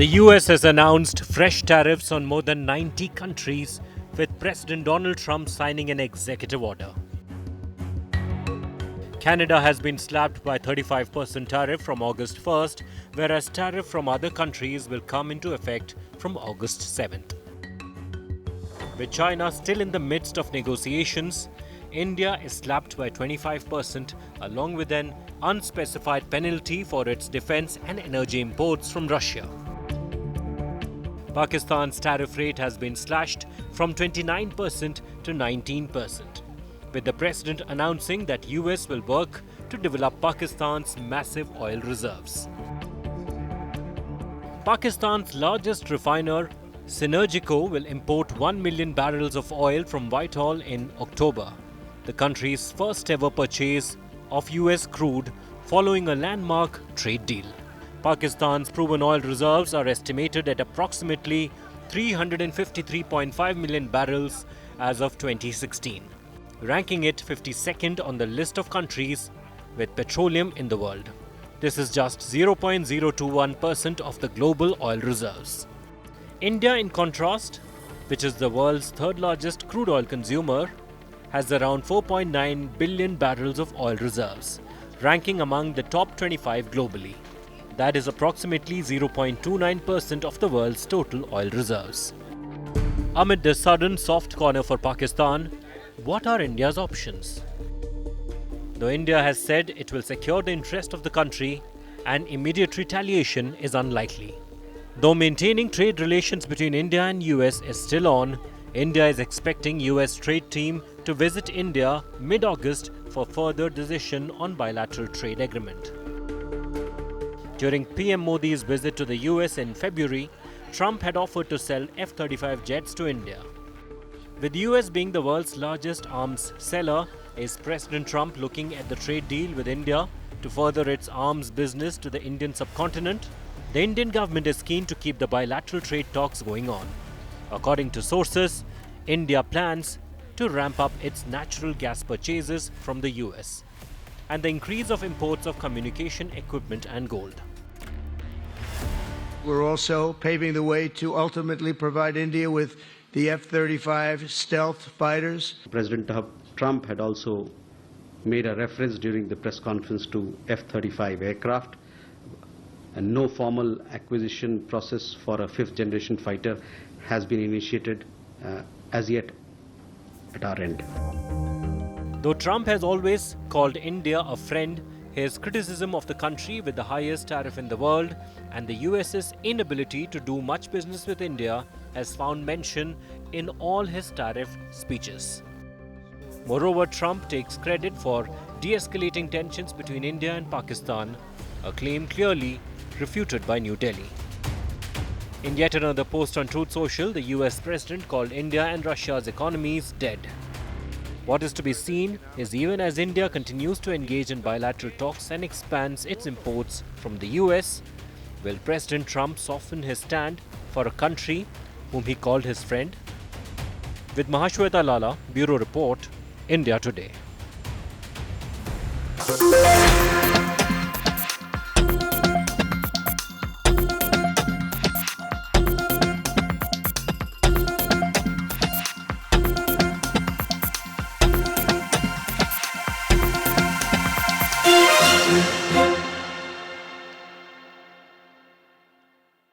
The U.S. has announced fresh tariffs on more than 90 countries, with President Donald Trump signing an executive order. Canada has been slapped by 35% tariff from August 1st, whereas tariff from other countries will come into effect from August 7th. With China still in the midst of negotiations, India is slapped by 25% along with an unspecified penalty for its defense and energy imports from Russia. Pakistan's tariff rate has been slashed from 29% to 19%, with the president announcing that US will work to develop Pakistan's massive oil reserves. Pakistan's largest refiner, Synergico, will import 1 million barrels of oil from Whitehall in October, the country's first ever purchase of US crude following a landmark trade deal. Pakistan's proven oil reserves are estimated at approximately 353.5 million barrels as of 2016, ranking it 52nd on the list of countries with petroleum in the world. This is just 0.021% of the global oil reserves. India, in contrast, which is the world's third largest crude oil consumer, has around 4.9 billion barrels of oil reserves, ranking among the top 25 globally. That is approximately 0.29% of the world's total oil reserves. Amid this sudden soft corner for Pakistan, what are India's options? Though India has said it will secure the interest of the country, an immediate retaliation is unlikely. Though maintaining trade relations between India and US is still on, India is expecting US trade team to visit India mid-August for further decision on bilateral trade agreement. During PM Modi's visit to the US in February, Trump had offered to sell F-35 jets to India. With the US being the world's largest arms seller, is President Trump looking at the trade deal with India to further its arms business to the Indian subcontinent? The Indian government is keen to keep the bilateral trade talks going on. According to sources, India plans to ramp up its natural gas purchases from the US and the increase of imports of communication equipment and gold. We're also paving the way to ultimately provide India with the F-35 stealth fighters. President Trump had also made a reference during the press conference to F-35 aircraft, and no formal acquisition process for a fifth-generation fighter has been initiated as yet at our end. Though Trump has always called India a friend, his criticism of the country with the highest tariff in the world and the US's inability to do much business with India has found mention in all his tariff speeches. Moreover, Trump takes credit for de-escalating tensions between India and Pakistan, a claim clearly refuted by New Delhi. In yet another post on Truth Social, the US president called India and Russia's economies dead. What is to be seen is, even as India continues to engage in bilateral talks and expands its imports from the US, will President Trump soften his stand for a country whom he called his friend? With Mahashweta Lala, Bureau Report, India Today.